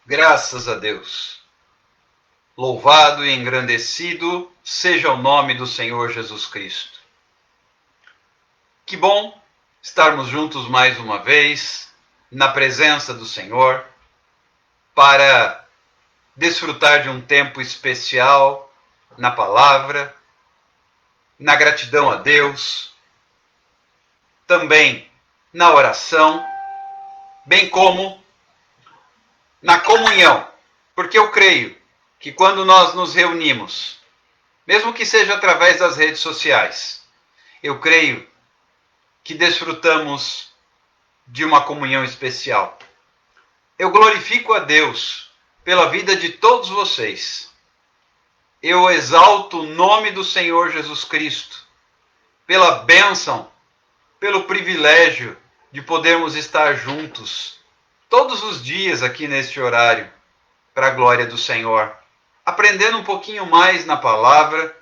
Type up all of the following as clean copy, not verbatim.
Graças a Deus. Louvado e engrandecido seja o nome do Senhor Jesus Cristo. Que bom estarmos juntos mais uma vez, na presença do Senhor, para desfrutar de um tempo especial na palavra, na gratidão a Deus, também na oração, bem como na comunhão, porque eu creio que quando nós nos reunimos, mesmo que seja através das redes sociais, eu creio que desfrutamos de uma comunhão especial. Eu glorifico a Deus pela vida de todos vocês. Eu exalto o nome do Senhor Jesus Cristo, pela bênção, pelo privilégio de podermos estar juntos todos os dias aqui neste horário, para a glória do Senhor, aprendendo um pouquinho mais na palavra,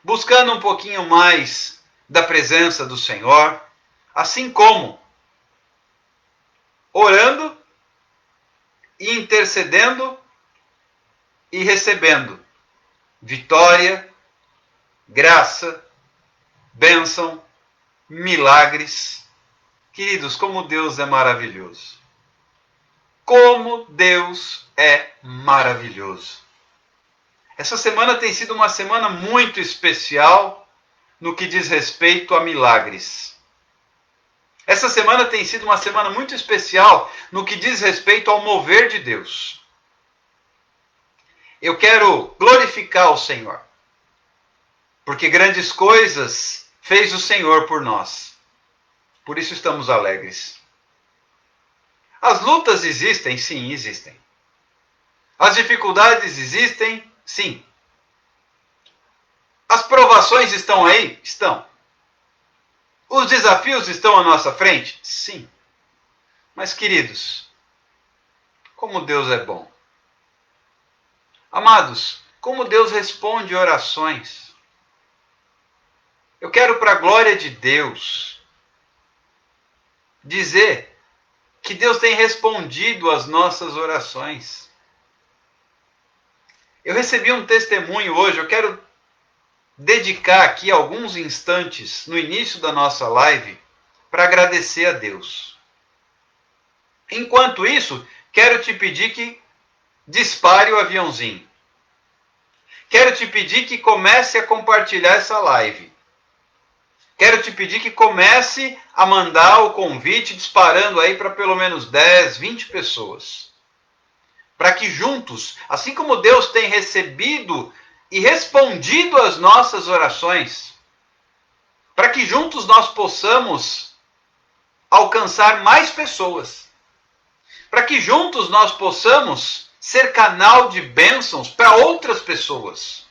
buscando um pouquinho mais da presença do Senhor, assim como orando e intercedendo e recebendo vitória, graça, bênção, milagres. Queridos, como Deus é maravilhoso. Como Deus é maravilhoso. Essa semana tem sido uma semana muito especial no que diz respeito a milagres. Essa semana tem sido uma semana muito especial no que diz respeito ao mover de Deus. Eu quero glorificar o Senhor, porque grandes coisas fez o Senhor por nós. Por isso estamos alegres. As lutas existem? Sim, existem. As dificuldades existem? Sim. As provações estão aí? Estão. Os desafios estão à nossa frente? Sim. Mas, queridos, como Deus é bom. Amados, como Deus responde orações. Eu quero, para a glória de Deus, dizer que Deus tem respondido às nossas orações. Eu recebi um testemunho hoje, eu quero dedicar aqui alguns instantes no início da nossa live para agradecer a Deus. Enquanto isso, quero te pedir que dispare o aviãozinho. Quero te pedir que comece a compartilhar essa live. Quero te pedir que comece a mandar o convite disparando aí para pelo menos 10, 20 pessoas. Para que juntos, assim como Deus tem recebido e respondido às nossas orações, para que juntos nós possamos alcançar mais pessoas. Para que juntos nós possamos ser canal de bênçãos para outras pessoas.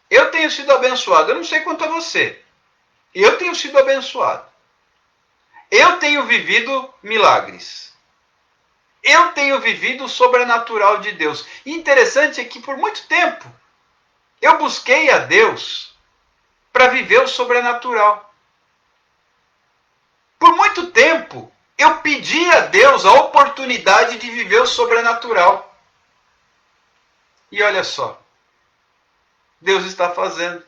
Eu tenho sido abençoado, eu não sei quanto a você. Eu tenho sido abençoado. Eu tenho vivido milagres. Eu tenho vivido o sobrenatural de Deus. E interessante é que por muito tempo eu busquei a Deus para viver o sobrenatural. Por muito tempo eu pedi a Deus a oportunidade de viver o sobrenatural. E olha só, Deus está fazendo.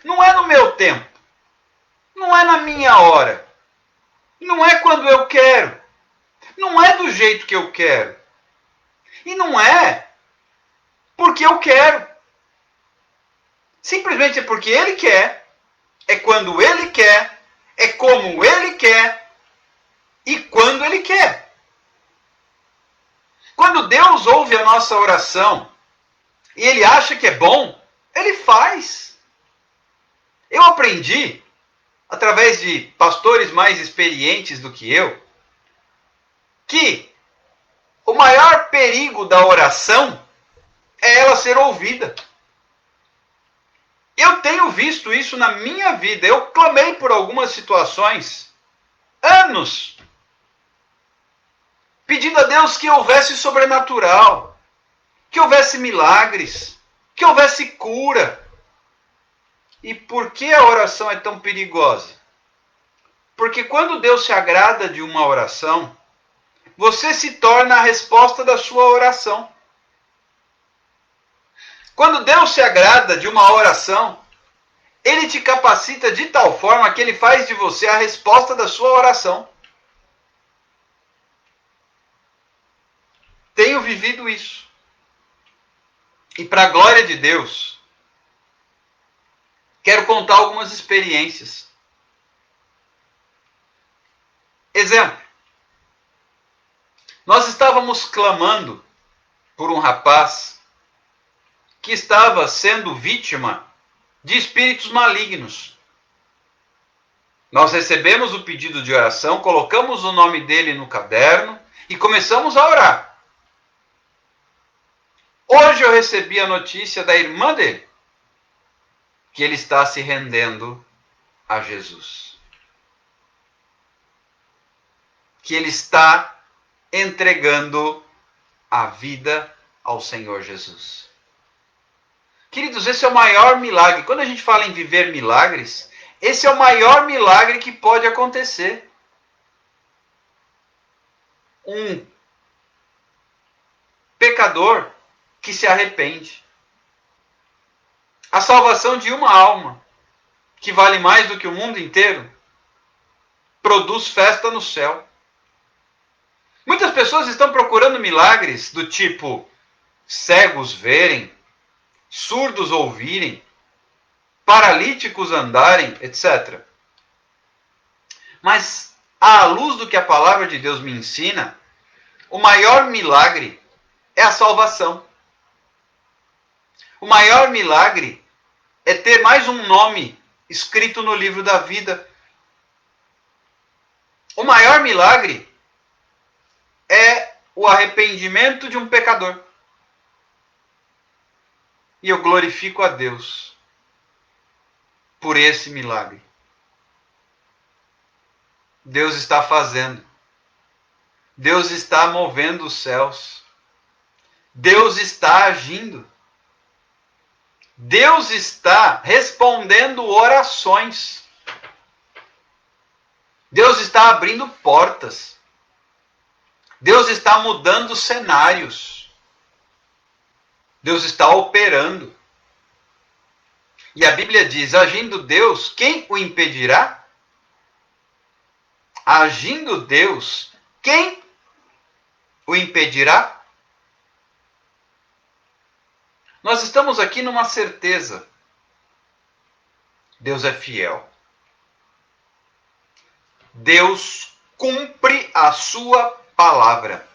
Não é no meu tempo. Não é na minha hora. Não é quando eu quero. Não é do jeito que eu quero. E não é porque eu quero. Simplesmente é porque Ele quer. É quando Ele quer. É como Ele quer. E quando Ele quer. Quando Deus ouve a nossa oração e Ele acha que é bom, Ele faz. Eu aprendi, através de pastores mais experientes do que eu, que o maior perigo da oração é ela ser ouvida. Eu tenho visto isso na minha vida. Eu clamei por algumas situações, anos, pedindo a Deus que houvesse sobrenatural, que houvesse milagres, que houvesse cura. E por que a oração é tão perigosa? Porque quando Deus se agrada de uma oração, você se torna a resposta da sua oração. Quando Deus se agrada de uma oração, Ele te capacita de tal forma que Ele faz de você a resposta da sua oração. Tenho vivido isso. E para a glória de Deus, quero contar algumas experiências. Exemplo. Nós estávamos clamando por um rapaz que estava sendo vítima de espíritos malignos. Nós recebemos o pedido de oração, colocamos o nome dele no caderno e começamos a orar. Hoje eu recebi a notícia da irmã dele, que ele está se rendendo a Jesus. Que ele está entregando a vida ao Senhor Jesus. Queridos, esse é o maior milagre. Quando a gente fala em viver milagres, esse é o maior milagre que pode acontecer. Um pecador que se arrepende. A salvação de uma alma, que vale mais do que o mundo inteiro, produz festa no céu. Muitas pessoas estão procurando milagres do tipo cegos verem, surdos ouvirem, paralíticos andarem, etc. Mas, à luz do que a palavra de Deus me ensina, o maior milagre é a salvação. O maior milagre é ter mais um nome escrito no livro da vida. O maior milagre é o arrependimento de um pecador. E eu glorifico a Deus por esse milagre. Deus está fazendo. Deus está movendo os céus. Deus está agindo. Deus está respondendo orações. Deus está abrindo portas. Deus está mudando cenários. Deus está operando. E a Bíblia diz, agindo Deus, quem o impedirá? Agindo Deus, quem o impedirá? Nós estamos aqui numa certeza. Deus é fiel. Deus cumpre a sua palavra.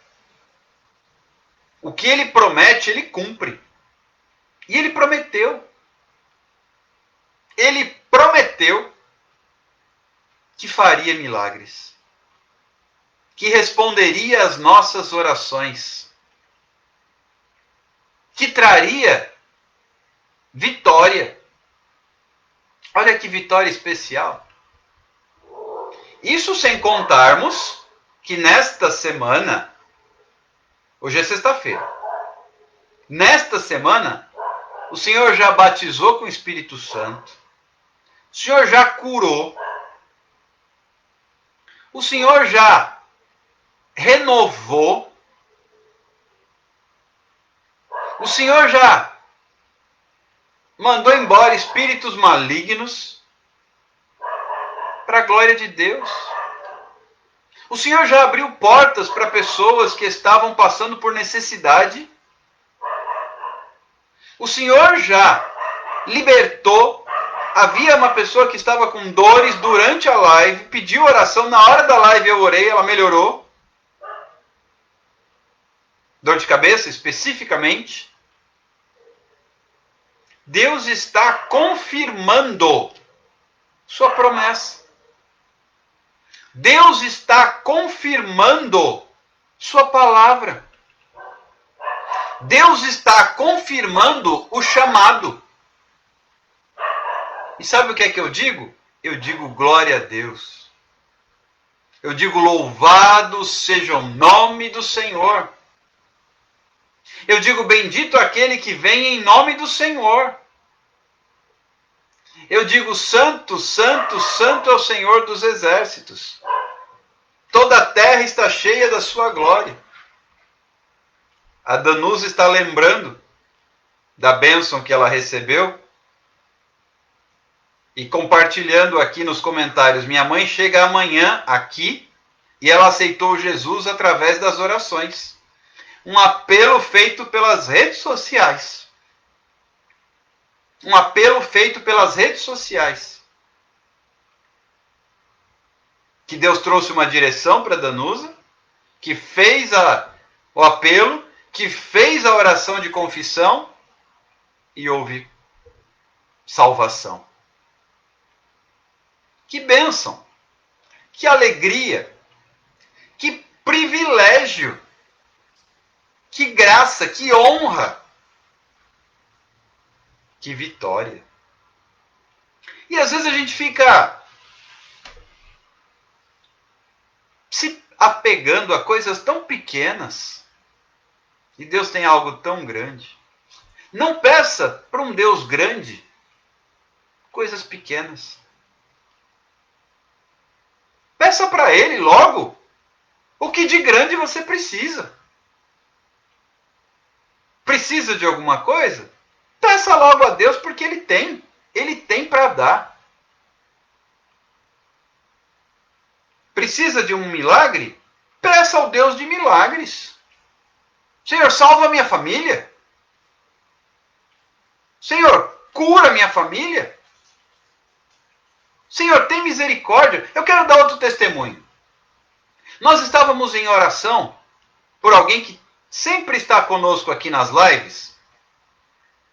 O que Ele promete, Ele cumpre. E Ele prometeu. Ele prometeu que faria milagres. Que responderia às nossas orações. Que traria vitória. Olha que vitória especial. Isso sem contarmos que nesta semana, hoje é sexta-feira, nesta semana, o Senhor já batizou com o Espírito Santo, o Senhor já curou, o Senhor já renovou, o Senhor já mandou embora espíritos malignos para a glória de Deus. O Senhor já abriu portas para pessoas que estavam passando por necessidade. O Senhor já libertou. Havia uma pessoa que estava com dores durante a live, pediu oração, na hora da live eu orei, ela melhorou. Dor de cabeça, especificamente. Deus está confirmando sua promessa. Deus está confirmando sua palavra. Deus está confirmando o chamado. E sabe o que é que eu digo? Eu digo glória a Deus. Eu digo louvado seja o nome do Senhor. Eu digo bendito aquele que vem em nome do Senhor. Eu digo santo, santo, santo é o Senhor dos exércitos. Toda a terra está cheia da sua glória. A Danusa está lembrando da bênção que ela recebeu e compartilhando aqui nos comentários. Minha mãe chega amanhã aqui e ela aceitou Jesus através das orações. Um apelo feito pelas redes sociais. Um apelo feito pelas redes sociais. Que Deus trouxe uma direção para Danusa, que fez o apelo, que fez a oração de confissão e houve salvação. Que bênção! Que alegria! Que privilégio! Que graça! Que honra! Que vitória! E às vezes a gente fica se apegando a coisas tão pequenas e Deus tem algo tão grande. Não peça para um Deus grande coisas pequenas. Peça para Ele logo o que de grande você precisa. Precisa de alguma coisa? Peça logo a Deus porque Ele tem. Ele tem para dar. Precisa de um milagre? Peça ao Deus de milagres. Senhor, salva minha família. Senhor, cura minha família. Senhor, tem misericórdia. Eu quero dar outro testemunho. Nós estávamos em oração por alguém que sempre está conosco aqui nas lives,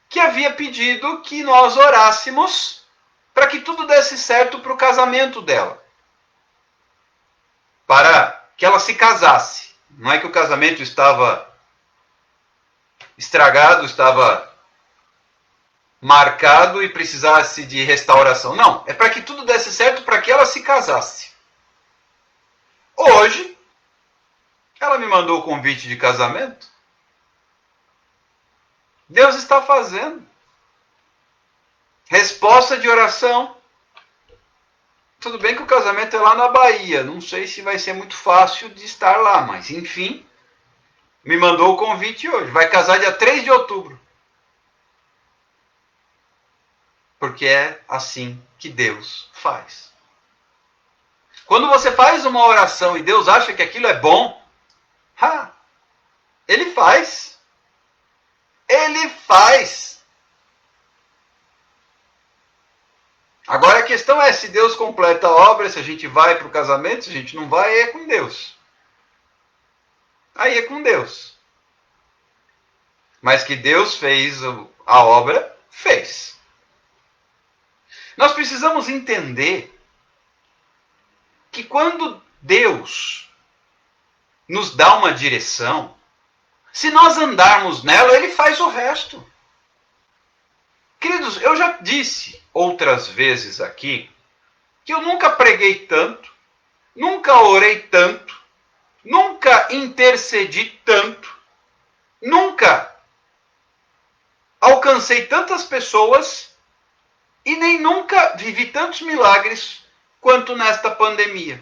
que havia pedido que nós orássemos para que tudo desse certo para o casamento dela. Para que ela se casasse. Não é que o casamento estava estragado, estava marcado e precisasse de restauração. Não, é para que tudo desse certo para que ela se casasse. Hoje, ela me mandou o convite de casamento. Deus está fazendo. Resposta de oração. Tudo bem que o casamento é lá na Bahia. Não sei se vai ser muito fácil de estar lá, mas enfim, me mandou o convite hoje. Vai casar dia 3 de outubro. Porque é assim que Deus faz. Quando você faz uma oração e Deus acha que aquilo é bom, Ele faz. Ele faz. Agora a questão é se Deus completa a obra, se a gente vai para o casamento, se a gente não vai, aí é com Deus. Aí é com Deus. Mas que Deus fez a obra, fez. Nós precisamos entender que quando Deus nos dá uma direção, se nós andarmos nela, Ele faz o resto. Queridos, eu já disse outras vezes aqui que eu nunca preguei tanto, nunca orei tanto, nunca intercedi tanto, nunca alcancei tantas pessoas e nem nunca vivi tantos milagres quanto nesta pandemia.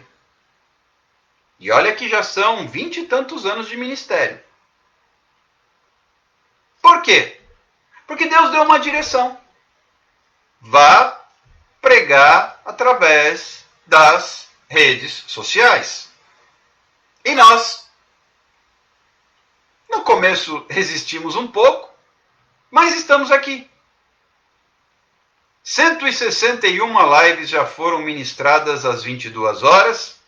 E olha que já são 20 e tantos anos de ministério. Por quê? Porque Deus deu uma direção. Vá pregar através das redes sociais. E nós, no começo, resistimos um pouco, mas estamos aqui. 161 lives já foram ministradas às 22 horas,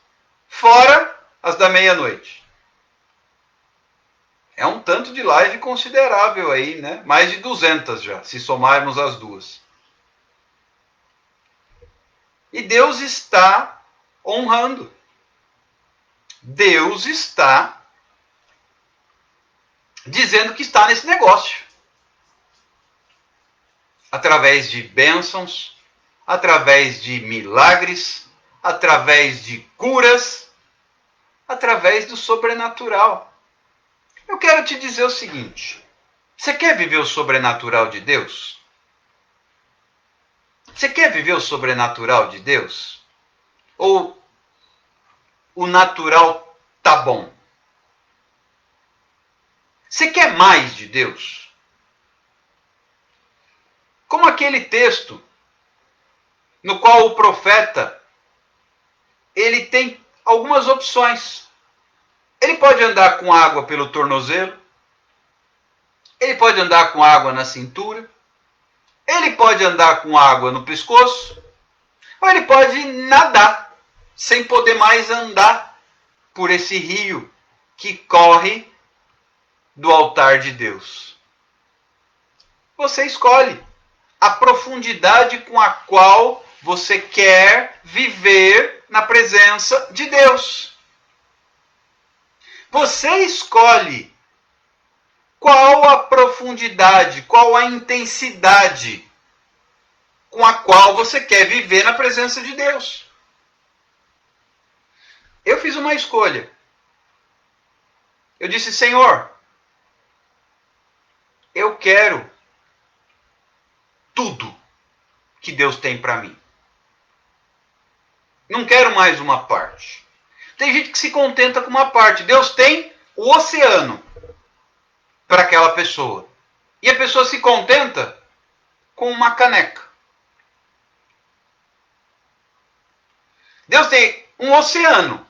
fora as da meia-noite. É um tanto de live considerável aí, né? Mais de 200 já, se somarmos as duas. E Deus está honrando. Deus está dizendo que está nesse negócio. Através de bênçãos, através de milagres, através de curas, através do sobrenatural. Eu quero te dizer o seguinte: você quer viver o sobrenatural de Deus? Você quer viver o sobrenatural de Deus? Ou o natural tá bom? Você quer mais de Deus? Como aquele texto no qual o profeta ele tem algumas opções. Ele pode andar com água pelo tornozelo, ele pode andar com água na cintura, ele pode andar com água no pescoço, ou ele pode nadar sem poder mais andar por esse rio que corre do altar de Deus. Você escolhe a profundidade com a qual você quer viver na presença de Deus. Você escolhe qual a profundidade, qual a intensidade com a qual você quer viver na presença de Deus. Eu fiz uma escolha. Eu disse, Senhor, eu quero tudo que Deus tem para mim. Não quero mais uma parte. Tem gente que se contenta com uma parte. Deus tem o oceano para aquela pessoa. E a pessoa se contenta com uma caneca. Deus tem um oceano,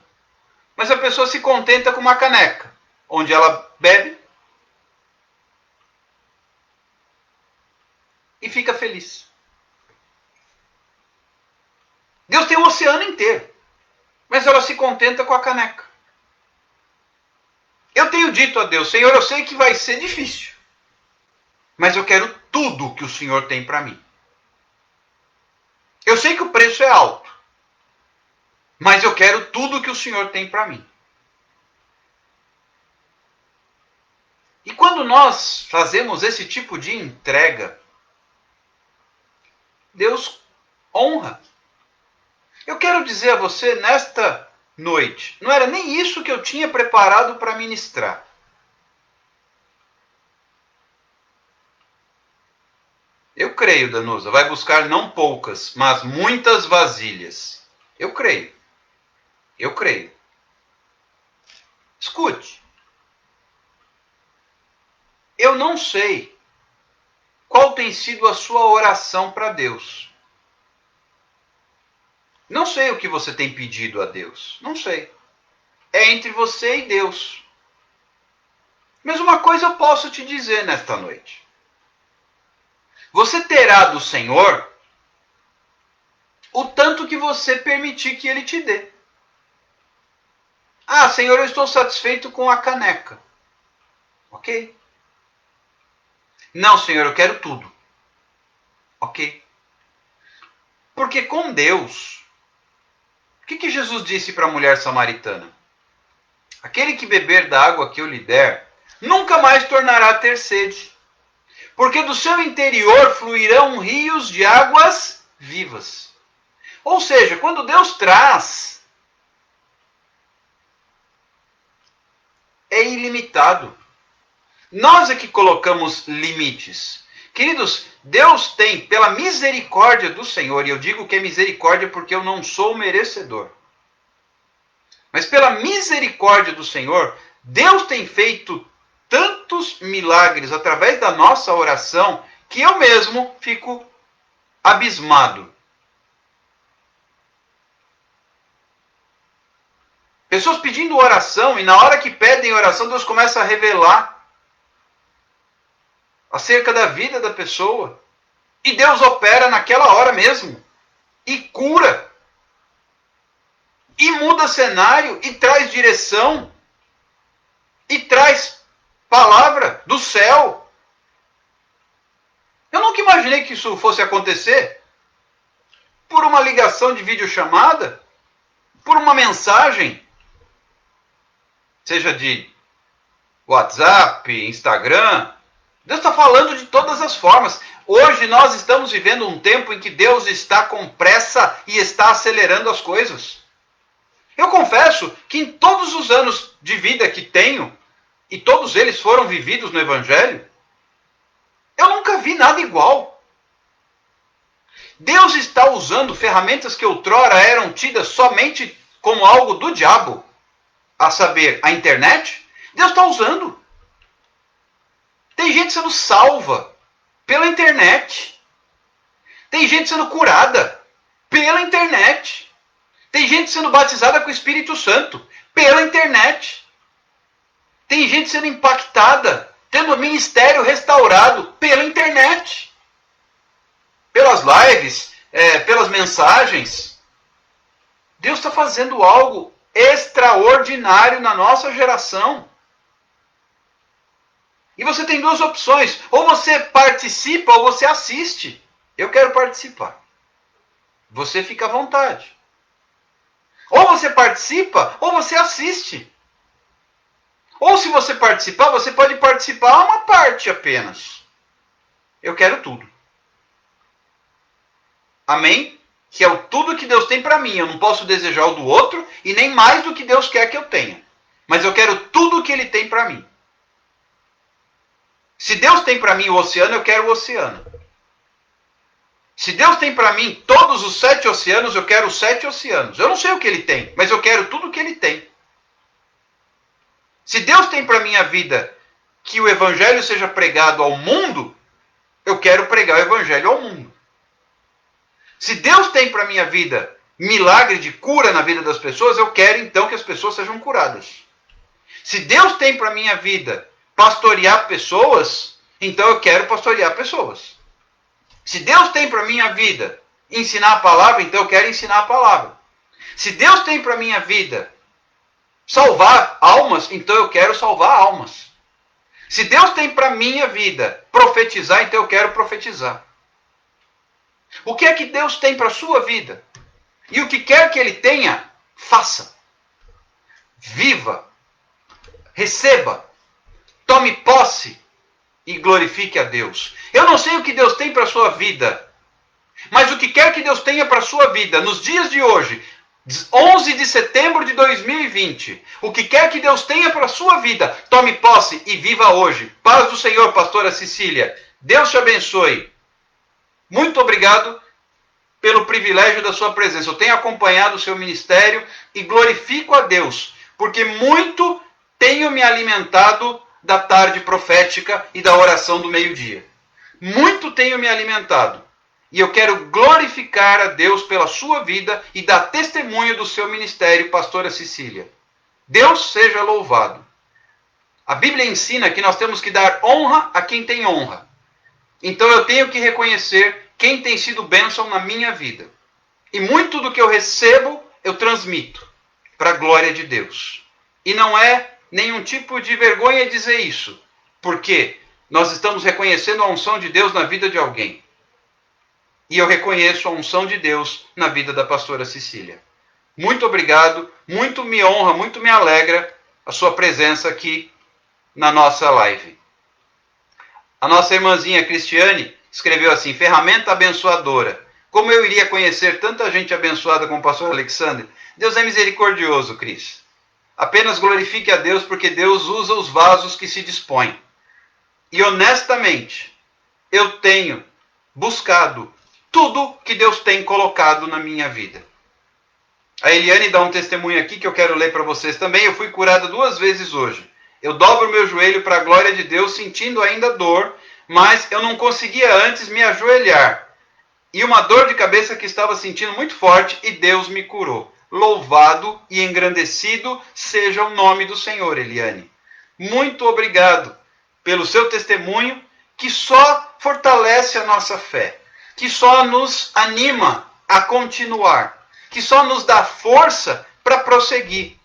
mas a pessoa se contenta com uma caneca, onde ela bebe e fica feliz. Deus tem o oceano inteiro, mas ela se contenta com a caneca. Eu tenho dito a Deus, Senhor, eu sei que vai ser difícil, mas eu quero tudo que o Senhor tem para mim. Eu sei que o preço é alto, mas eu quero tudo que o Senhor tem para mim. E quando nós fazemos esse tipo de entrega, Deus honra. Eu quero dizer a você, nesta noite, não era nem isso que eu tinha preparado para ministrar. Eu creio, Danusa, vai buscar não poucas, mas muitas vasilhas. Eu creio. Eu creio. Escute. Eu não sei qual tem sido a sua oração para Deus. Não sei o que você tem pedido a Deus. Não sei. É entre você e Deus. Mas uma coisa eu posso te dizer nesta noite. Você terá do Senhor o tanto que você permitir que Ele te dê. Ah, Senhor, eu estou satisfeito com a caneca. Ok. Não, Senhor, eu quero tudo. Ok. Porque com Deus, o que Jesus disse para a mulher samaritana? Aquele que beber da água que eu lhe der, nunca mais tornará a ter sede. Porque do seu interior fluirão rios de águas vivas. Ou seja, quando Deus traz, é ilimitado. Nós é que colocamos limites. Queridos, Deus tem, pela misericórdia do Senhor, e eu digo que é misericórdia porque eu não sou merecedor. Mas pela misericórdia do Senhor, Deus tem feito tantos milagres através da nossa oração que eu mesmo fico abismado. Pessoas pedindo oração e na hora que pedem oração, Deus começa a revelar acerca da vida da pessoa. E Deus opera naquela hora mesmo. E cura. E muda cenário. E traz direção. E traz palavra do céu. Eu nunca imaginei que isso fosse acontecer. Por uma ligação de videochamada. Por uma mensagem. Seja de WhatsApp, Instagram. Deus está falando de todas as formas. Hoje nós estamos vivendo um tempo em que Deus está com pressa e está acelerando as coisas. Eu confesso que em todos os anos de vida que tenho, e todos eles foram vividos no Evangelho, eu nunca vi nada igual. Deus está usando ferramentas que outrora eram tidas somente como algo do diabo, a saber, a internet, Deus está usando. Tem gente sendo salva pela internet. Tem gente sendo curada pela internet. Tem gente sendo batizada com o Espírito Santo pela internet. Tem gente sendo impactada, tendo o ministério restaurado pela internet. Pelas lives, pelas mensagens. Deus está fazendo algo extraordinário na nossa geração. E você tem duas opções. Ou você participa ou você assiste. Eu quero participar. Você fica à vontade. Ou você participa ou você assiste. Ou se você participar, você pode participar uma parte apenas. Eu quero tudo. Amém? Que é o tudo que Deus tem para mim. Eu não posso desejar o do outro e nem mais do que Deus quer que eu tenha. Mas eu quero tudo o que Ele tem para mim. Se Deus tem para mim o oceano, eu quero o oceano. Se Deus tem para mim todos os 7 oceanos, eu quero os 7 oceanos. Eu não sei o que Ele tem, mas eu quero tudo o que Ele tem. Se Deus tem para minha vida que o Evangelho seja pregado ao mundo, eu quero pregar o Evangelho ao mundo. Se Deus tem para minha vida milagre de cura na vida das pessoas, eu quero então que as pessoas sejam curadas. Se Deus tem para minha vida pastorear pessoas, então eu quero pastorear pessoas. Se Deus tem para minha vida ensinar a palavra, então eu quero ensinar a palavra. Se Deus tem para minha vida salvar almas, então eu quero salvar almas. Se Deus tem para minha vida profetizar, então eu quero profetizar. O que é que Deus tem para a sua vida? E o que quer que Ele tenha, faça. Viva. Receba. Tome posse e glorifique a Deus. Eu não sei o que Deus tem para a sua vida, mas o que quer que Deus tenha para a sua vida, nos dias de hoje, 11 de setembro de 2020, o que quer que Deus tenha para a sua vida, tome posse e viva hoje. Paz do Senhor, pastora Cecília. Deus te abençoe. Muito obrigado pelo privilégio da sua presença. Eu tenho acompanhado o seu ministério e glorifico a Deus, porque muito tenho me alimentado da tarde profética e da oração do meio-dia. Muito tenho me alimentado. E eu quero glorificar a Deus pela sua vida e dar testemunho do seu ministério, pastora Cecília. Deus seja louvado. A Bíblia ensina que nós temos que dar honra a quem tem honra. Então eu tenho que reconhecer quem tem sido bênção na minha vida. E muito do que eu recebo, eu transmito para a glória de Deus. E não é nenhum tipo de vergonha dizer isso, porque nós estamos reconhecendo a unção de Deus na vida de alguém. E eu reconheço a unção de Deus na vida da pastora Cecília. Muito obrigado, muito me honra, muito me alegra a sua presença aqui na nossa live. A nossa irmãzinha Cristiane escreveu assim: ferramenta abençoadora. Como eu iria conhecer tanta gente abençoada como o pastor Alexandre? Deus é misericordioso, Cris. Apenas glorifique a Deus, porque Deus usa os vasos que se dispõem. E honestamente, eu tenho buscado tudo que Deus tem colocado na minha vida. A Eliane dá um testemunho aqui que eu quero ler para vocês também. Eu fui curada 2 vezes hoje. Eu dobro o meu joelho para a glória de Deus, sentindo ainda dor, mas eu não conseguia antes me ajoelhar. E uma dor de cabeça que estava sentindo muito forte, e Deus me curou. Louvado e engrandecido seja o nome do Senhor, Eliane. Muito obrigado pelo seu testemunho, que só fortalece a nossa fé, que só nos anima a continuar, que só nos dá força para prosseguir.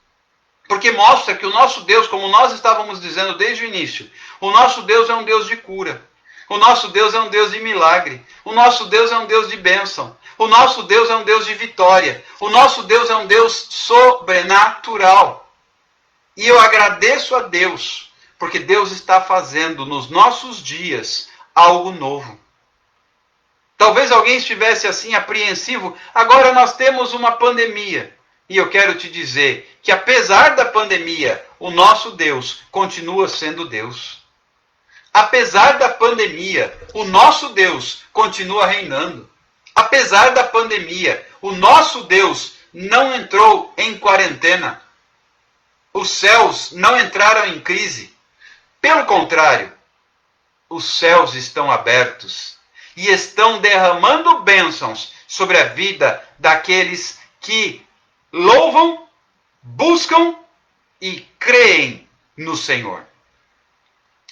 Porque mostra que o nosso Deus, como nós estávamos dizendo desde o início, o nosso Deus é um Deus de cura. O nosso Deus é um Deus de milagre. O nosso Deus é um Deus de bênção. O nosso Deus é um Deus de vitória. O nosso Deus é um Deus sobrenatural. E eu agradeço a Deus, porque Deus está fazendo nos nossos dias algo novo. Talvez alguém estivesse assim apreensivo. Agora nós temos uma pandemia. E eu quero te dizer que apesar da pandemia, o nosso Deus continua sendo Deus. Apesar da pandemia, o nosso Deus continua reinando. Apesar da pandemia, o nosso Deus não entrou em quarentena. Os céus não entraram em crise. Pelo contrário, os céus estão abertos e estão derramando bênçãos sobre a vida daqueles que louvam, buscam e creem no Senhor.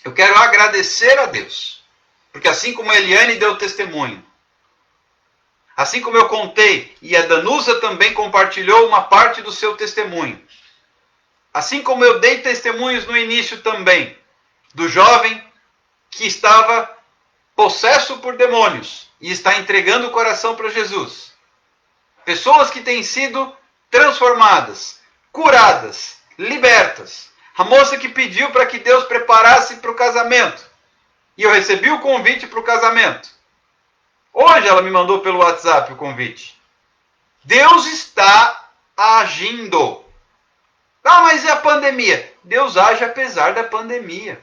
Eu quero agradecer a Deus, porque assim como a Eliane deu testemunho, assim como eu contei, e a Danusa também compartilhou uma parte do seu testemunho, assim como eu dei testemunhos no início também, do jovem que estava possesso por demônios e está entregando o coração para Jesus. Pessoas que têm sido transformadas, curadas, libertas. A moça que pediu para que Deus preparasse para o casamento. E eu recebi o convite para o casamento. Hoje ela me mandou pelo WhatsApp o convite. Deus está agindo. Ah, mas e a pandemia? Deus age apesar da pandemia.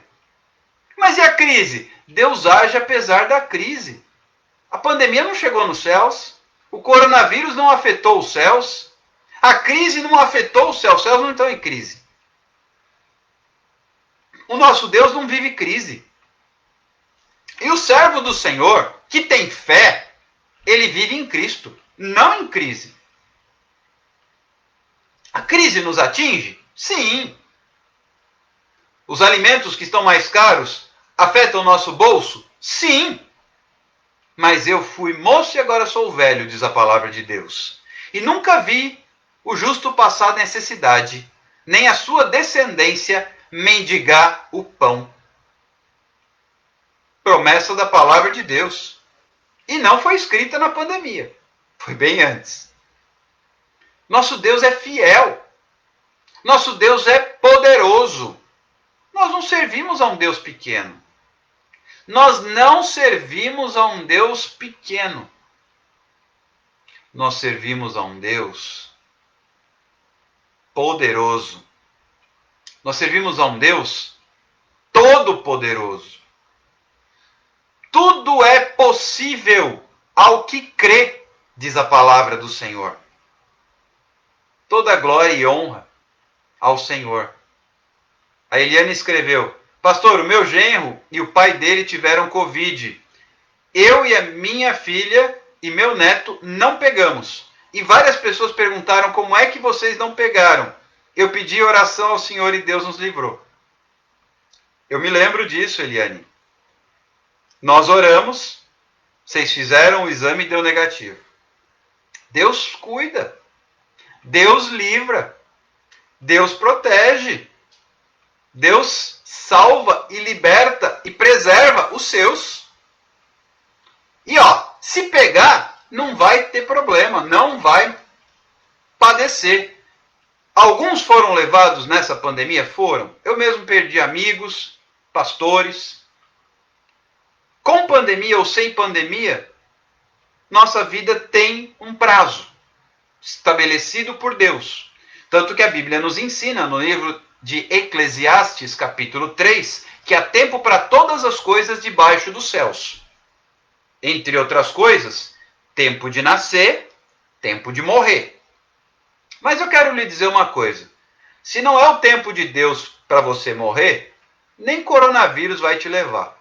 Mas e a crise? Deus age apesar da crise. A pandemia não chegou nos céus. O coronavírus não afetou os céus. A crise não afetou os céus. Os céus não estão em crise. O nosso Deus não vive crise. E o servo do Senhor, que tem fé, ele vive em Cristo, não em crise. A crise nos atinge? Sim. Os alimentos que estão mais caros afetam o nosso bolso? Sim. Mas eu fui moço e agora sou velho, diz a palavra de Deus. E nunca vi o justo passar necessidade, nem a sua descendência mendigar o pão. Promessa da palavra de Deus. E não foi escrita na pandemia. Foi bem antes. Nosso Deus é fiel. Nosso Deus é poderoso. Nós não servimos a um Deus pequeno. Nós não servimos a um Deus pequeno. Nós servimos a um Deus poderoso. Nós servimos a um Deus todo-poderoso. Tudo é possível ao que crê, diz a palavra do Senhor. Toda glória e honra ao Senhor. A Eliane escreveu: pastor, o meu genro e o pai dele tiveram Covid. Eu e a minha filha e meu neto não pegamos. E várias pessoas perguntaram como é que vocês não pegaram. Eu pedi oração ao Senhor e Deus nos livrou. Eu me lembro disso, Eliane. Nós oramos, vocês fizeram o exame e deu negativo. Deus cuida. Deus livra. Deus protege. Deus salva e liberta e preserva os seus. E se pegar, não vai ter problema, não vai padecer. Alguns foram levados nessa pandemia? Foram. Eu mesmo perdi amigos, pastores. Com pandemia ou sem pandemia, nossa vida tem um prazo estabelecido por Deus. Tanto que a Bíblia nos ensina no livro de Eclesiastes, capítulo 3, que há tempo para todas as coisas debaixo dos céus. Entre outras coisas, tempo de nascer, tempo de morrer. Mas eu quero lhe dizer uma coisa. Se não é o tempo de Deus para você morrer, nem coronavírus vai te levar.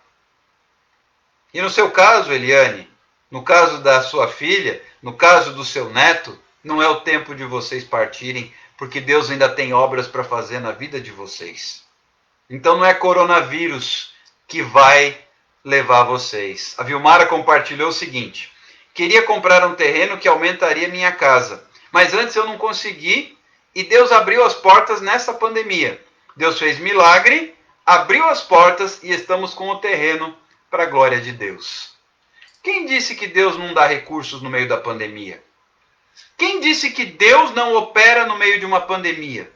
E no seu caso, Eliane, no caso da sua filha, no caso do seu neto, não é o tempo de vocês partirem, porque Deus ainda tem obras para fazer na vida de vocês. Então não é coronavírus que vai levar vocês. A Vilmara compartilhou o seguinte: queria comprar um terreno que aumentaria minha casa, mas antes eu não consegui e Deus abriu as portas nessa pandemia. Deus fez milagre, abriu as portas e estamos com o terreno para a glória de Deus. Quem disse que Deus não dá recursos no meio da pandemia? Quem disse que Deus não opera no meio de uma pandemia?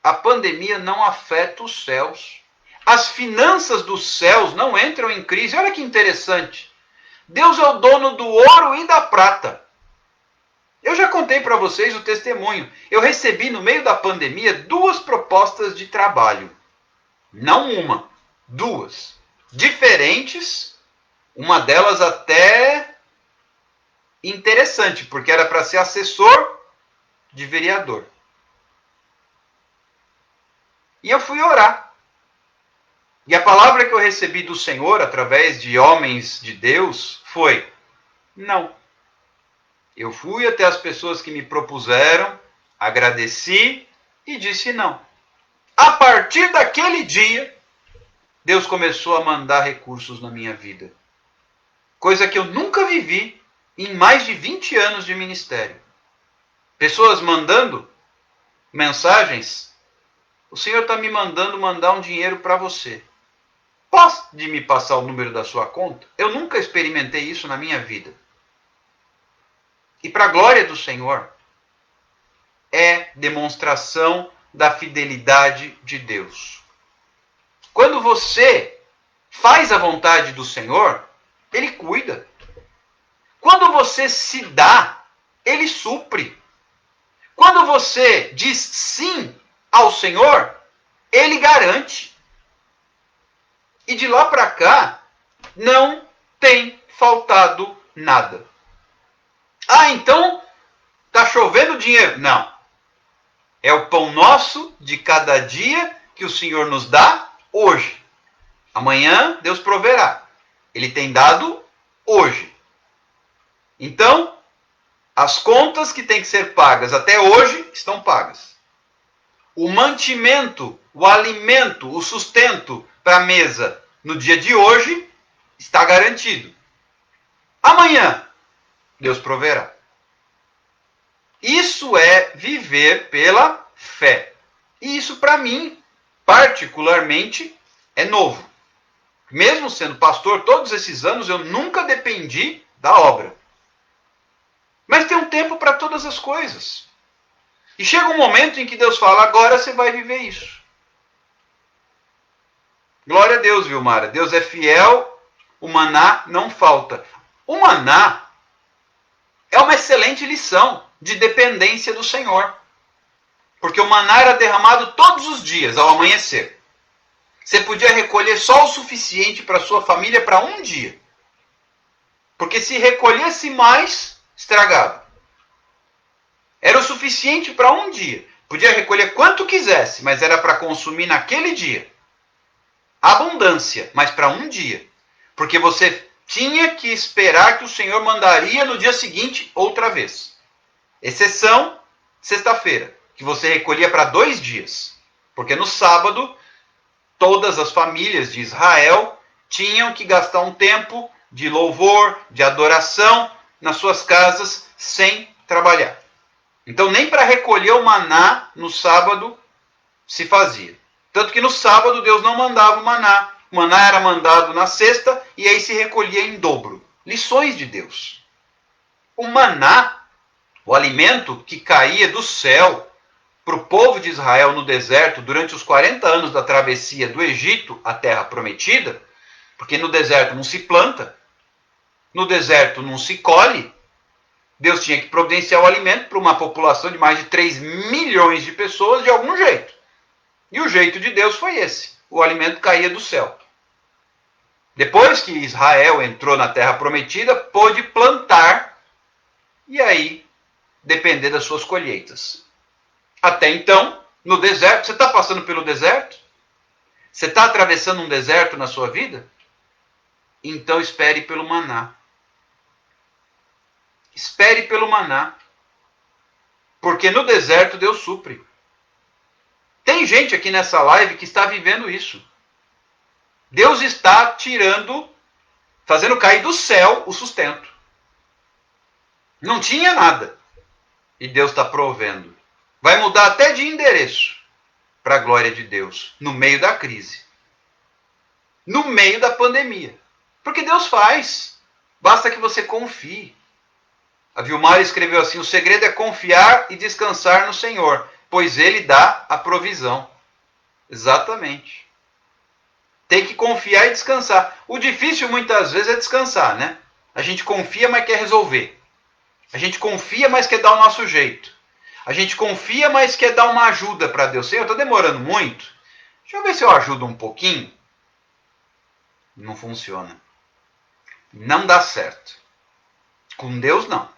A pandemia não afeta os céus. As finanças dos céus não entram em crise. Olha que interessante. Deus é o dono do ouro e da prata. Eu já contei para vocês o testemunho. Eu recebi no meio da pandemia 2 propostas de trabalho. Não uma, 2. Diferentes. Uma delas até interessante, porque era para ser assessor de vereador. E eu fui orar. E a palavra que eu recebi do Senhor, através de homens de Deus, foi: não. Eu fui até as pessoas que me propuseram, agradeci e disse não. A partir daquele dia, Deus começou a mandar recursos na minha vida. Coisa que eu nunca vivi em mais de 20 anos de ministério. Pessoas mandando mensagens: o Senhor está me mandando mandar um dinheiro para você. Pode me passar o número da sua conta? Eu nunca experimentei isso na minha vida. E para a glória do Senhor, é demonstração da fidelidade de Deus. Quando você faz a vontade do Senhor, Ele cuida. Quando você se dá, Ele supre. Quando você diz sim ao Senhor, Ele garante. E de lá para cá, não tem faltado nada. Ah, então está chovendo dinheiro. Não. É o pão nosso de cada dia que o Senhor nos dá hoje. Amanhã Deus proverá. Ele tem dado hoje. Então, as contas que têm que ser pagas até hoje estão pagas. O mantimento, o alimento, o sustento para a mesa no dia de hoje está garantido. Amanhã, Deus proverá. Isso é viver pela fé. E isso, para mim, particularmente, é novo. Mesmo sendo pastor todos esses anos, eu nunca dependi da obra. Mas tem um tempo para todas as coisas. E chega um momento em que Deus fala: agora você vai viver isso. Glória a Deus, Vilmara. Deus é fiel, o maná não falta. O maná é uma excelente lição de dependência do Senhor. Porque o maná era derramado todos os dias, ao amanhecer. Você podia recolher só o suficiente para sua família para um dia. Porque se recolhesse mais, estragava. Era o suficiente para um dia. Podia recolher quanto quisesse, mas era para consumir naquele dia. Abundância, mas para um dia. Porque você tinha que esperar que o Senhor mandaria no dia seguinte outra vez. Exceção, sexta-feira, que você recolhia para 2 dias. Porque no sábado, todas as famílias de Israel tinham que gastar um tempo de louvor, de adoração nas suas casas sem trabalhar. Então nem para recolher o maná no sábado se fazia. Tanto que no sábado Deus não mandava o maná. O maná era mandado na sexta e aí se recolhia em dobro. Lições de Deus. O maná, o alimento que caía do céu para o povo de Israel no deserto durante os 40 anos da travessia do Egito à Terra Prometida, porque no deserto não se planta, no deserto não se colhe, Deus tinha que providenciar o alimento para uma população de mais de 3 milhões de pessoas de algum jeito. E o jeito de Deus foi esse. O alimento caía do céu. Depois que Israel entrou na Terra Prometida, pôde plantar e aí depender das suas colheitas. Até então, no deserto, você está passando pelo deserto? Você está atravessando um deserto na sua vida? Então espere pelo maná. Espere pelo maná. Porque no deserto Deus supre. Tem gente aqui nessa live que está vivendo isso. Deus está tirando, fazendo cair do céu o sustento. Não tinha nada. E Deus está provendo. Vai mudar até de endereço. Para a glória de Deus. No meio da crise. No meio da pandemia. Porque Deus faz. Basta que você confie. A Vilmar escreveu assim: o segredo é confiar e descansar no Senhor, pois Ele dá a provisão. Exatamente. Tem que confiar e descansar. O difícil muitas vezes é descansar, né? A gente confia, mas quer resolver. A gente confia, mas quer dar o nosso jeito. A gente confia, mas quer dar uma ajuda para Deus. Senhor, está demorando muito. Deixa eu ver se eu ajudo um pouquinho. Não funciona. Não dá certo. Com Deus, não.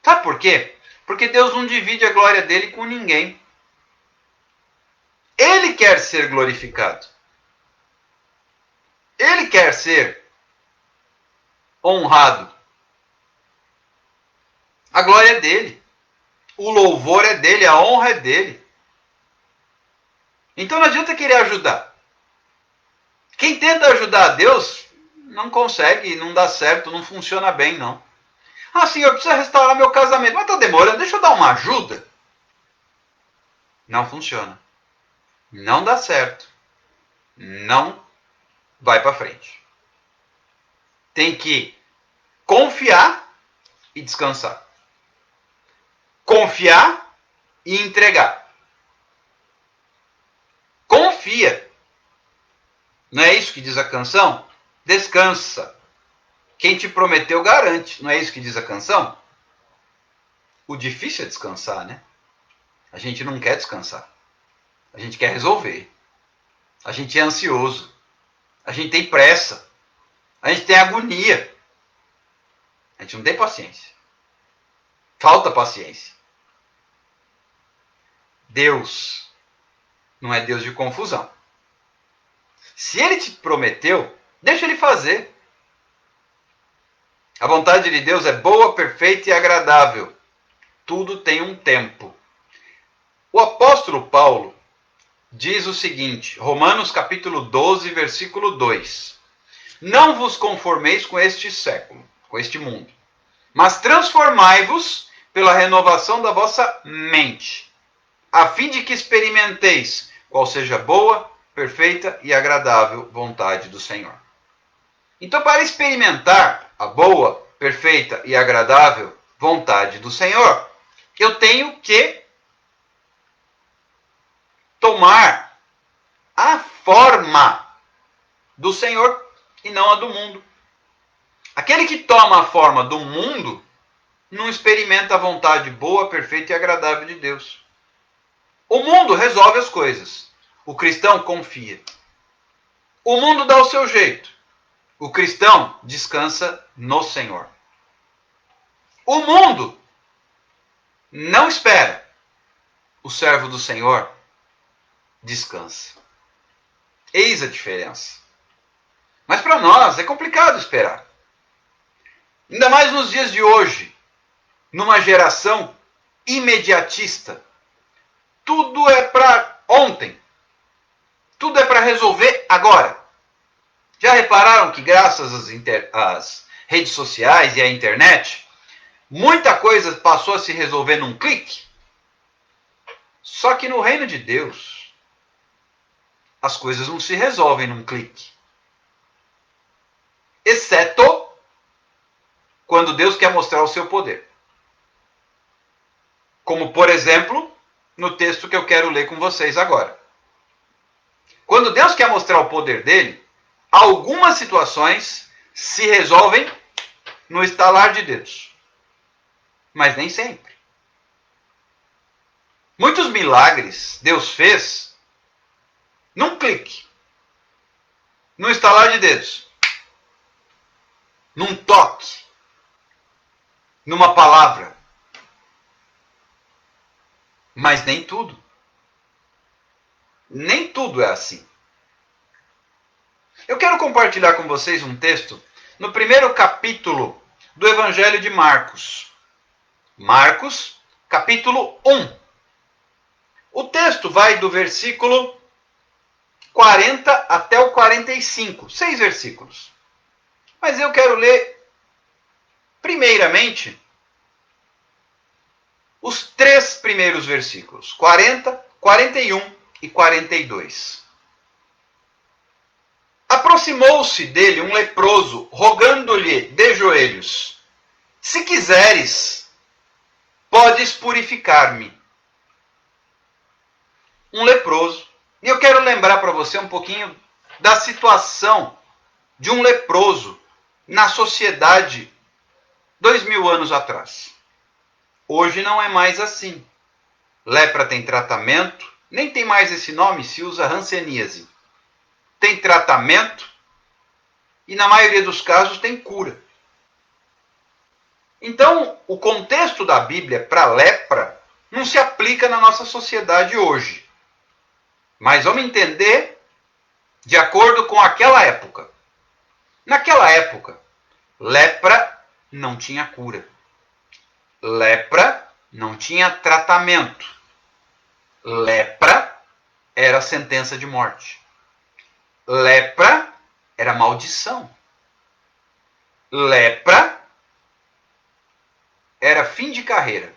Sabe por quê? Porque Deus não divide a glória dele com ninguém. Ele quer ser glorificado. Ele quer ser honrado. A glória é dele. O louvor é dele, a honra é dele. Então não adianta querer ajudar. Quem tenta ajudar a Deus não consegue, não dá certo, não funciona bem, não. Ah, Senhor, eu preciso restaurar meu casamento. Mas está demorando, deixa eu dar uma ajuda. Não funciona. Não dá certo. Não vai para frente. Tem que confiar e descansar. Confiar e entregar. Confia. Não é isso que diz a canção? Descansa. Quem te prometeu garante. Não é isso que diz a canção? O difícil é descansar, né? A gente não quer descansar. A gente quer resolver. A gente é ansioso. A gente tem pressa. A gente tem agonia. A gente não tem paciência. Falta paciência. Deus não é Deus de confusão. Se ele te prometeu, deixa ele fazer. A vontade de Deus é boa, perfeita e agradável. Tudo tem um tempo. O apóstolo Paulo diz o seguinte, Romanos capítulo 12, versículo 2. Não vos conformeis com este século, com este mundo, mas transformai-vos pela renovação da vossa mente, a fim de que experimenteis qual seja boa, perfeita e agradável vontade do Senhor. Então, para experimentar a boa, perfeita e agradável vontade do Senhor, eu tenho que tomar a forma do Senhor e não a do mundo. Aquele que toma a forma do mundo não experimenta a vontade boa, perfeita e agradável de Deus. O mundo resolve as coisas. O cristão confia. O mundo dá o seu jeito. O cristão descansa no Senhor. O mundo não espera. O servo do Senhor descansa. Eis a diferença. Mas para nós é complicado esperar. Ainda mais nos dias de hoje, numa geração imediatista. Tudo é para ontem. Tudo é para resolver agora. Já repararam que graças às redes sociais e à internet, muita coisa passou a se resolver num clique? Só que no reino de Deus, as coisas não se resolvem num clique. Exceto quando Deus quer mostrar o seu poder. Como, por exemplo, no texto que eu quero ler com vocês agora. Quando Deus quer mostrar o poder dele, algumas situações se resolvem no estalar de dedos. Mas nem sempre. Muitos milagres Deus fez num clique. Num estalar de dedos. Num toque. Numa palavra. Mas nem tudo. Nem tudo é assim. Eu quero compartilhar com vocês um texto no primeiro capítulo do Evangelho de Marcos. Marcos, capítulo 1. O texto vai do versículo 40 até o 45. 6 versículos. Mas eu quero ler, primeiramente, os 3 primeiros versículos. 40, 41 e 42. Aproximou-se dele um leproso, rogando-lhe de joelhos: se quiseres, podes purificar-me. Um leproso. E eu quero lembrar para você um pouquinho da situação de um leproso na sociedade 2000 anos atrás. Hoje não é mais assim. Lepra tem tratamento, nem tem mais esse nome, se usa hanseníase. Tem tratamento e na maioria dos casos tem cura. Então, o contexto da Bíblia para lepra não se aplica na nossa sociedade hoje. Mas vamos entender de acordo com aquela época. Naquela época, lepra não tinha cura. Lepra não tinha tratamento. Lepra era sentença de morte. Lepra era maldição. Lepra era fim de carreira.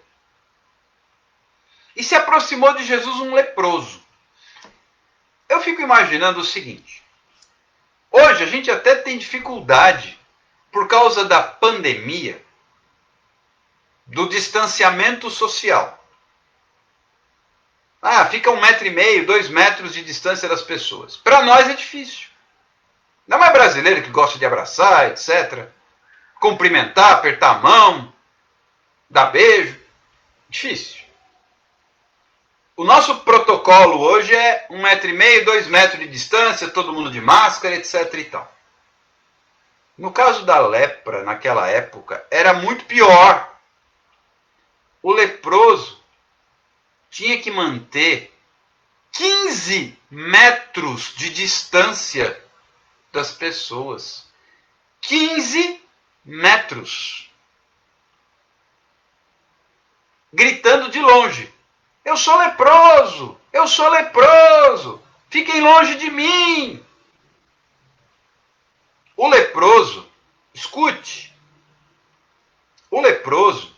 E se aproximou de Jesus um leproso. Eu fico imaginando o seguinte. Hoje a gente até tem dificuldade por causa da pandemia, do distanciamento social. Fica 1,5 metro, 2 metros de distância das pessoas. Para nós é difícil. Ainda mais brasileiro que gosta de abraçar, etc. Cumprimentar, apertar a mão, dar beijo. Difícil. O nosso protocolo hoje é 1,5 metro, 2 metros de distância, todo mundo de máscara, etc. e tal. No caso da lepra, naquela época, era muito pior. O leproso tinha que manter 15 metros de distância das pessoas. 15 metros. Gritando de longe. Eu sou leproso! Eu sou leproso! Fiquem longe de mim! O leproso, escute, o leproso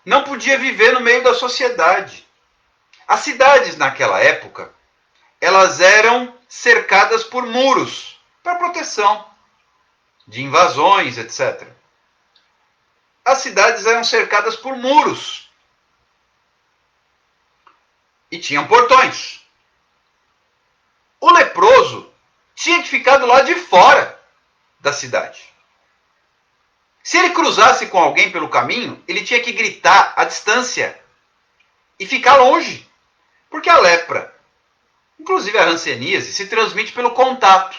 não podia viver no meio da sociedade. As cidades naquela época, elas eram cercadas por muros para proteção de invasões, etc. As cidades eram cercadas por muros e tinham portões. O leproso tinha que ficar do lado de fora da cidade. Se ele cruzasse com alguém pelo caminho, ele tinha que gritar à distância e ficar longe. Porque a lepra, inclusive a hanseníase, se transmite pelo contato.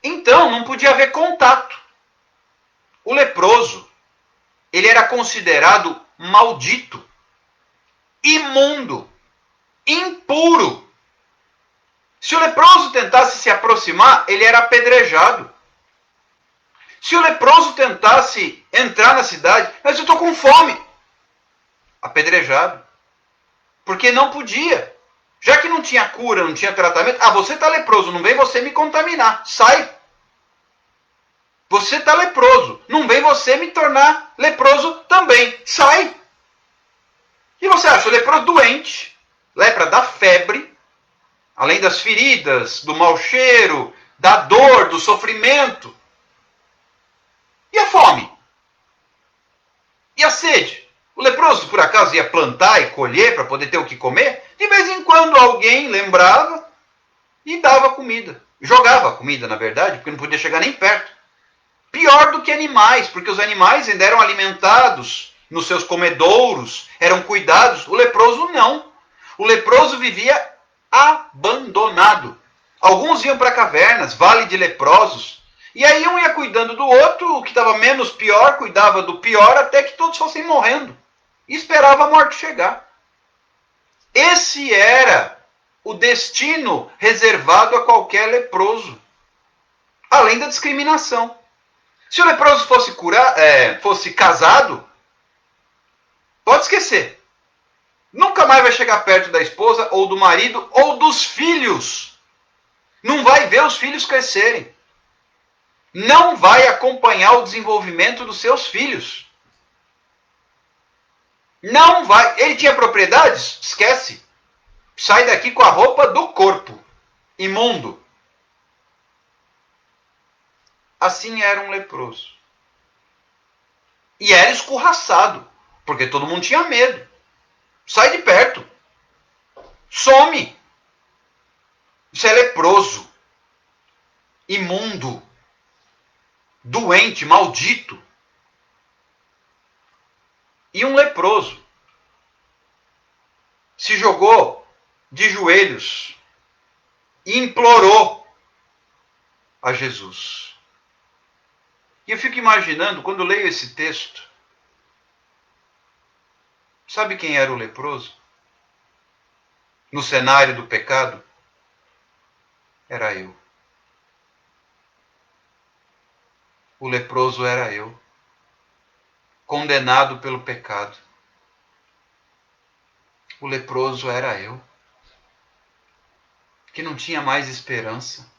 Então, não podia haver contato. O leproso, ele era considerado maldito, imundo, impuro. Se o leproso tentasse se aproximar, ele era apedrejado. Se o leproso tentasse entrar na cidade, mas eu estou com fome, apedrejado. Porque não podia. Já que não tinha cura, não tinha tratamento, você está leproso, não vem você me contaminar, sai. Você está leproso, não vem você me tornar leproso também, sai. E você acha o leproso doente, lepra da febre, além das feridas, do mau cheiro, da dor, do sofrimento. E a fome? E a sede? O leproso, por acaso, ia plantar e colher para poder ter o que comer? De vez em quando alguém lembrava e dava comida. Jogava comida, na verdade, porque não podia chegar nem perto. Pior do que animais, porque os animais ainda eram alimentados nos seus comedouros, eram cuidados. O leproso não. O leproso vivia abandonado. Alguns iam para cavernas, vale de leprosos, e aí um ia cuidando do outro, o que estava menos pior, cuidava do pior, até que todos fossem morrendo. E esperava a morte chegar. Esse era o destino reservado a qualquer leproso. Além da discriminação. Se o leproso fosse casado, pode esquecer. Nunca mais vai chegar perto da esposa, ou do marido, ou dos filhos. Não vai ver os filhos crescerem. Não vai acompanhar o desenvolvimento dos seus filhos. Não vai. Ele tinha propriedades? Esquece. Sai daqui com a roupa do corpo. Imundo. Assim era um leproso. E era escorraçado, porque todo mundo tinha medo. Sai de perto. Some. Isso é leproso. Imundo. Doente, maldito. E um leproso se jogou de joelhos e implorou a Jesus. E eu fico imaginando, quando leio esse texto, sabe quem era o leproso? No cenário do pecado? Era eu. O leproso era eu, condenado pelo pecado. O leproso era eu, que não tinha mais esperança,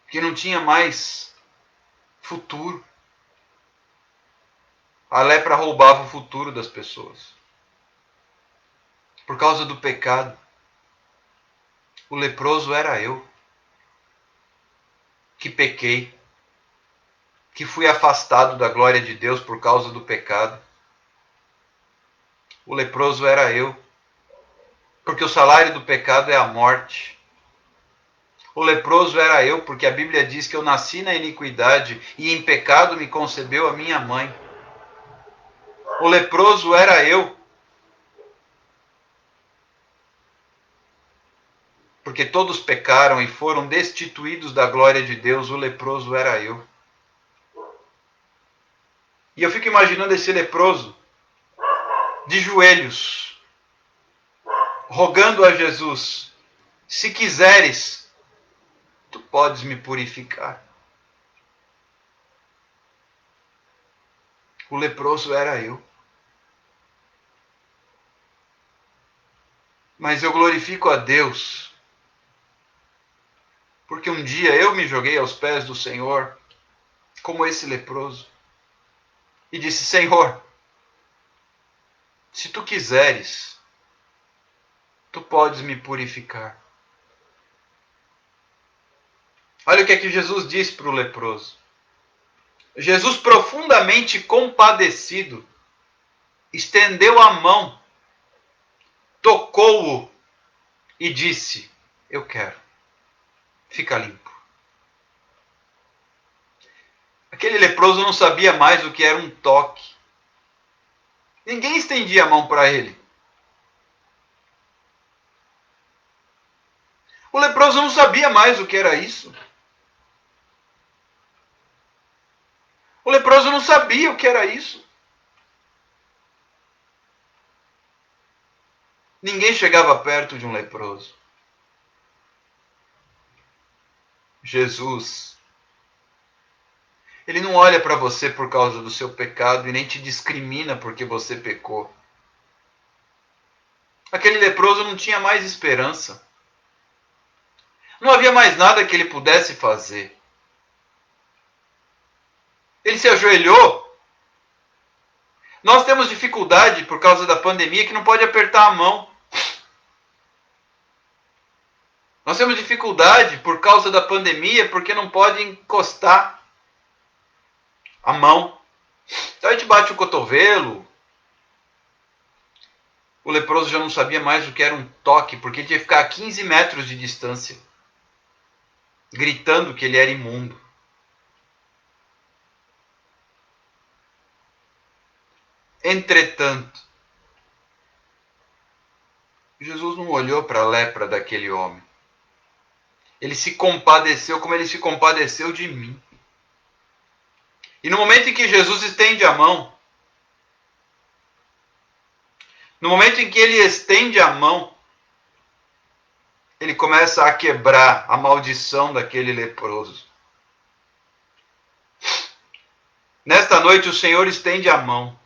que não tinha mais futuro. A lepra roubava o futuro das pessoas. Por causa do pecado, o leproso era eu, que pequei, que fui afastado da glória de Deus por causa do pecado. O leproso era eu, porque o salário do pecado é a morte. O leproso era eu, porque a Bíblia diz que eu nasci na iniquidade e em pecado me concebeu a minha mãe. O leproso era eu, porque todos pecaram e foram destituídos da glória de Deus. O leproso era eu. E eu fico imaginando esse leproso de joelhos, rogando a Jesus: se quiseres, tu podes me purificar. O leproso era eu. Mas eu glorifico a Deus, porque um dia eu me joguei aos pés do Senhor, como esse leproso, e disse: Senhor, se tu quiseres, tu podes me purificar. Olha o que é que Jesus diz para o leproso. Jesus, profundamente compadecido, estendeu a mão, tocou-o e disse: eu quero, fica limpo. Aquele leproso não sabia mais o que era um toque. Ninguém estendia a mão para ele. O leproso não sabia mais o que era isso. O leproso não sabia o que era isso. Ninguém chegava perto de um leproso. Jesus, ele não olha para você por causa do seu pecado e nem te discrimina porque você pecou. Aquele leproso não tinha mais esperança. Não havia mais nada que ele pudesse fazer. Ele se ajoelhou. Nós temos dificuldade por causa da pandemia que não pode apertar a mão. Nós temos dificuldade por causa da pandemia porque não pode encostar a mão. Então a gente bate o cotovelo. O leproso já não sabia mais o que era um toque, porque ele tinha que ficar a 15 metros de distância, gritando que ele era imundo. Entretanto, Jesus não olhou para a lepra daquele homem. Ele se compadeceu como ele se compadeceu de mim. E no momento em que Jesus estende a mão, no momento em que ele estende a mão, ele começa a quebrar a maldição daquele leproso. Nesta noite o Senhor estende a mão.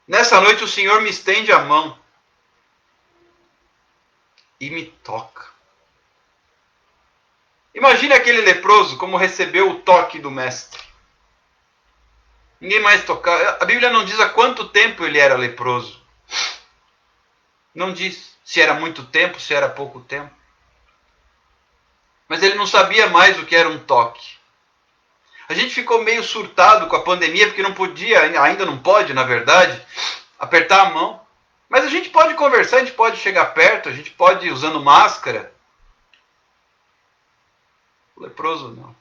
Nessa noite o Senhor me estende a mão e me toca. Imagine aquele leproso como recebeu o toque do mestre. Ninguém mais tocava. A Bíblia não diz há quanto tempo ele era leproso. Não diz se era muito tempo, se era pouco tempo. Mas ele não sabia mais o que era um toque. A gente ficou meio surtado com a pandemia, porque não podia, ainda não pode, na verdade, apertar a mão. Mas a gente pode conversar, a gente pode chegar perto, a gente pode ir usando máscara. O leproso não.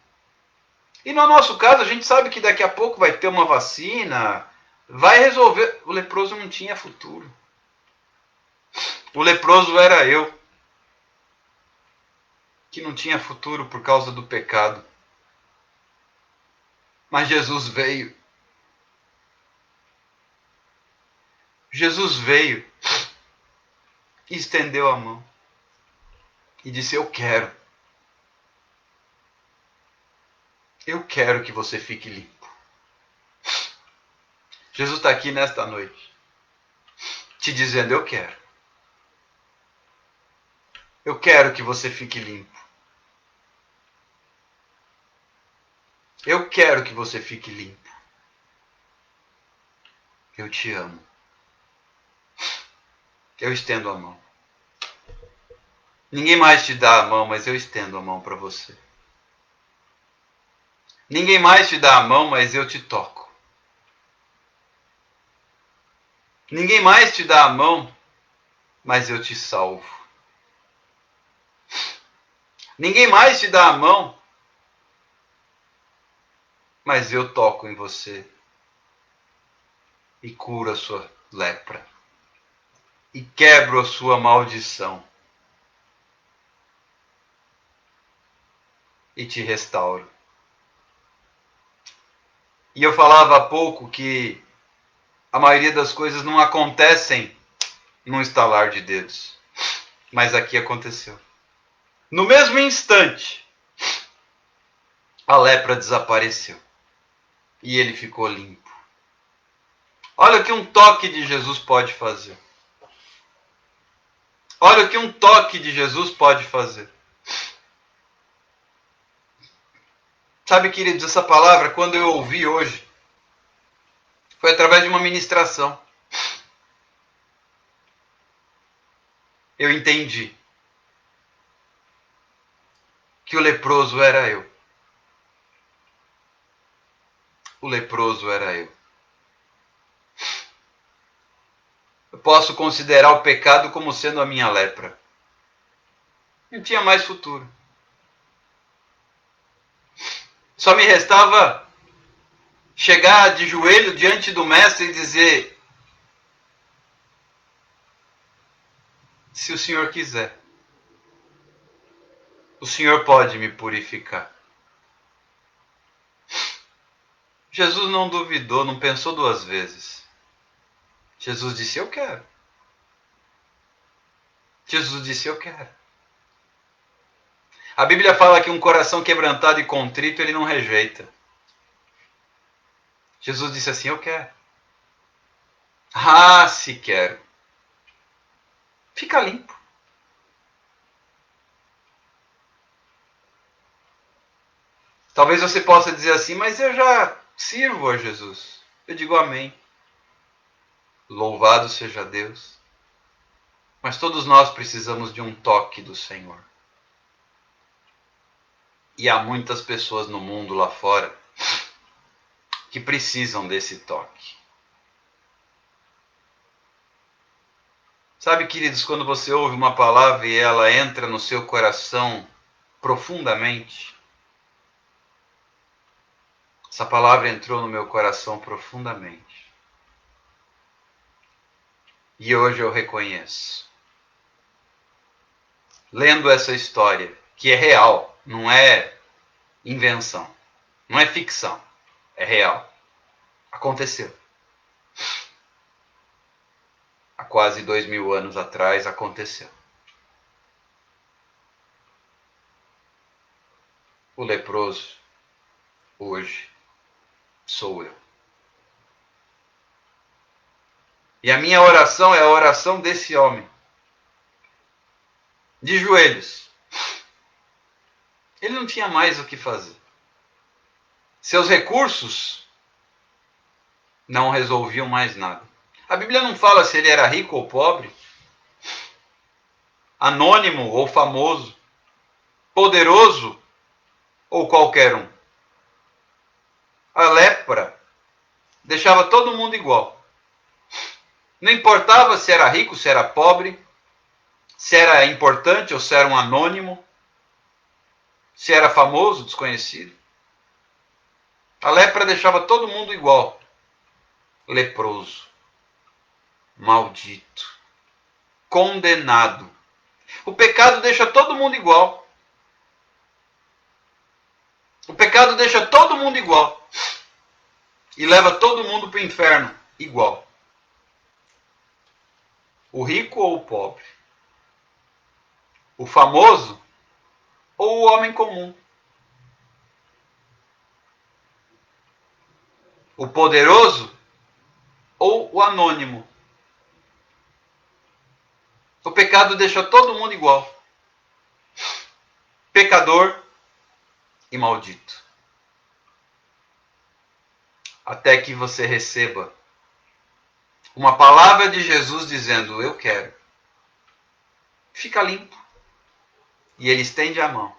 E no nosso caso, a gente sabe que daqui a pouco vai ter uma vacina, vai resolver. O leproso não tinha futuro. O leproso era eu. que não tinha futuro por causa do pecado. Mas Jesus veio. Jesus veio e estendeu a mão e disse: eu quero. Eu quero que você fique limpo. Jesus está aqui nesta noite, te dizendo: eu quero. Eu quero que você fique limpo. Eu quero que você fique limpo. Eu te amo. Eu estendo a mão. Ninguém mais te dá a mão, mas eu estendo a mão para você. Ninguém mais te dá a mão, mas eu te toco. Ninguém mais te dá a mão, mas eu te salvo. Ninguém mais te dá a mão, mas eu toco em você e curo a sua lepra e quebro a sua maldição e te restauro. E eu falava há pouco que a maioria das coisas não acontecem num estalar de dedos, mas aqui aconteceu. No mesmo instante, a lepra desapareceu e ele ficou limpo. Olha o que um toque de Jesus pode fazer. Olha o que um toque de Jesus pode fazer. Sabe, queridos, essa palavra, quando eu ouvi hoje, foi através de uma ministração. Eu entendi que o leproso era eu. O leproso era eu. Eu posso considerar o pecado como sendo a minha lepra. Não tinha mais futuro. Só me restava chegar de joelho diante do mestre e dizer: se o Senhor quiser, o Senhor pode me purificar. Jesus não duvidou, não pensou duas vezes. Jesus disse: eu quero. Jesus disse: eu quero. A Bíblia fala que um coração quebrantado e contrito ele não rejeita. Jesus disse assim: eu quero. Ah, se quero. Fica limpo. Talvez você possa dizer assim: mas eu já sirvo a Jesus. Eu digo amém. Louvado seja Deus. Mas todos nós precisamos de um toque do Senhor. E há muitas pessoas no mundo lá fora que precisam desse toque. Sabe, queridos, quando você ouve uma palavra e ela entra no seu coração profundamente, essa palavra entrou no meu coração profundamente. E hoje eu reconheço, lendo essa história, que é real, não é invenção, não é ficção, é real. Aconteceu. Há quase 2000 anos atrás aconteceu. O leproso, hoje, sou eu. E a minha oração é a oração desse homem. De joelhos. Ele não tinha mais o que fazer. Seus recursos não resolviam mais nada. A Bíblia não fala se ele era rico ou pobre, anônimo ou famoso, poderoso ou qualquer um. A lepra deixava todo mundo igual. Não importava se era rico, se era pobre, se era importante ou se era um anônimo, se era famoso, desconhecido. A lepra deixava todo mundo igual. Leproso, maldito, condenado. O pecado deixa todo mundo igual. O pecado deixa todo mundo igual. E leva todo mundo para o inferno igual. O rico ou o pobre. O famoso ou o homem comum. O poderoso ou o anônimo. O pecado deixa todo mundo igual. Pecador e maldito. Até que você receba uma palavra de Jesus dizendo, eu quero. Fica limpo. E ele estende a mão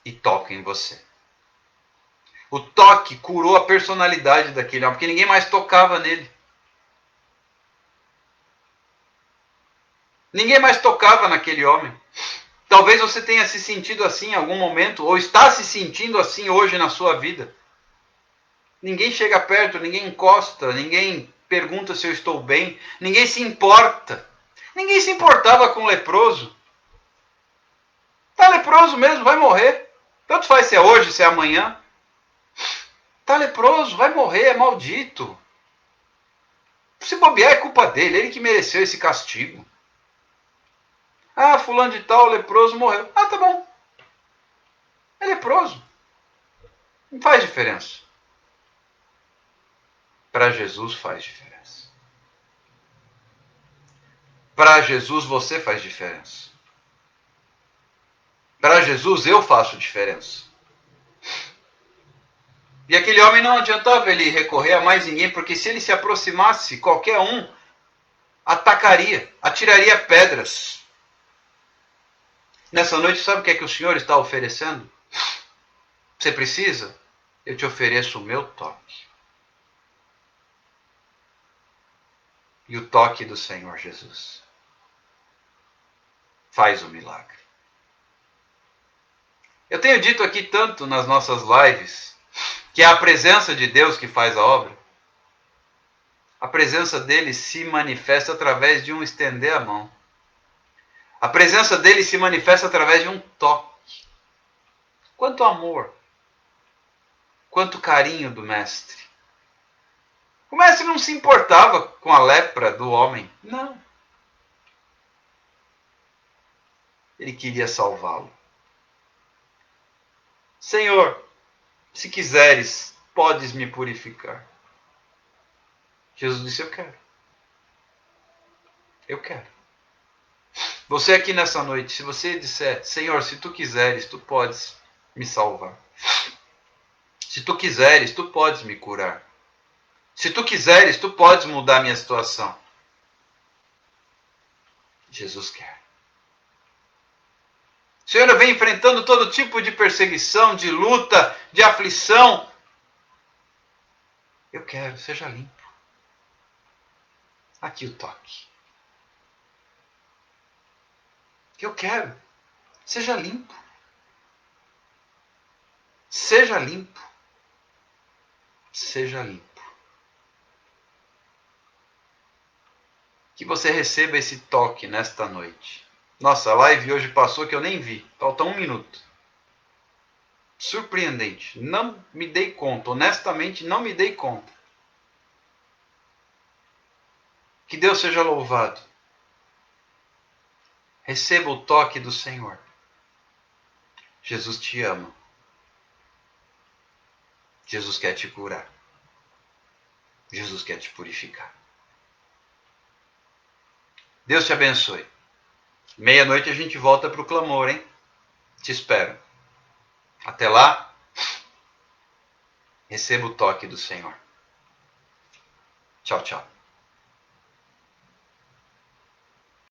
e toca em você. O toque curou a personalidade daquele homem, porque ninguém mais tocava nele. Ninguém mais tocava naquele homem. Talvez você tenha se sentido assim em algum momento, ou está se sentindo assim hoje na sua vida. Ninguém chega perto, ninguém encosta, ninguém pergunta se eu estou bem, ninguém se importa. Ninguém se importava com o leproso. Está leproso mesmo, vai morrer. Tanto faz se é hoje, se é amanhã. Está leproso, vai morrer, é maldito. Se bobear é culpa dele, ele que mereceu esse castigo. Ah, fulano de tal, leproso, morreu. Ah, tá bom. É leproso. Não faz diferença. Para Jesus faz diferença. Para Jesus você faz diferença. Para Jesus eu faço diferença. E aquele homem não adiantava ele recorrer a mais ninguém, porque se ele se aproximasse, qualquer um atacaria, atiraria pedras. Nessa noite, sabe o que é que o Senhor está oferecendo? Você precisa? Eu te ofereço o meu toque. E o toque do Senhor Jesus faz o milagre. Eu tenho dito aqui tanto nas nossas lives que é a presença de Deus que faz a obra. A presença dele se manifesta através de um estender a mão. A presença dele se manifesta através de um toque. Quanto amor, quanto carinho do mestre. O mestre não se importava com a lepra do homem. Não. Ele queria salvá-lo. Senhor, se quiseres, podes me purificar. Jesus disse, eu quero. Eu quero. Você aqui nessa noite, se você disser, Senhor, se tu quiseres, tu podes me salvar. Se tu quiseres, tu podes me curar. Se tu quiseres, tu podes mudar minha situação. Jesus quer. Senhor, eu venho enfrentando todo tipo de perseguição, de luta, de aflição. Eu quero, seja limpo. Aqui o toque. Eu quero, seja limpo. Seja limpo. Seja limpo. Que você receba esse toque nesta noite. Nossa, a live hoje passou que eu nem vi. Falta 1 minuto. Surpreendente. Não me dei conta. Honestamente, não me dei conta. Que Deus seja louvado. Receba o toque do Senhor. Jesus te ama. Jesus quer te curar. Jesus quer te purificar. Deus te abençoe. Meia-noite a gente volta para o clamor, hein? Te espero. Até lá, receba o toque do Senhor. Tchau, tchau.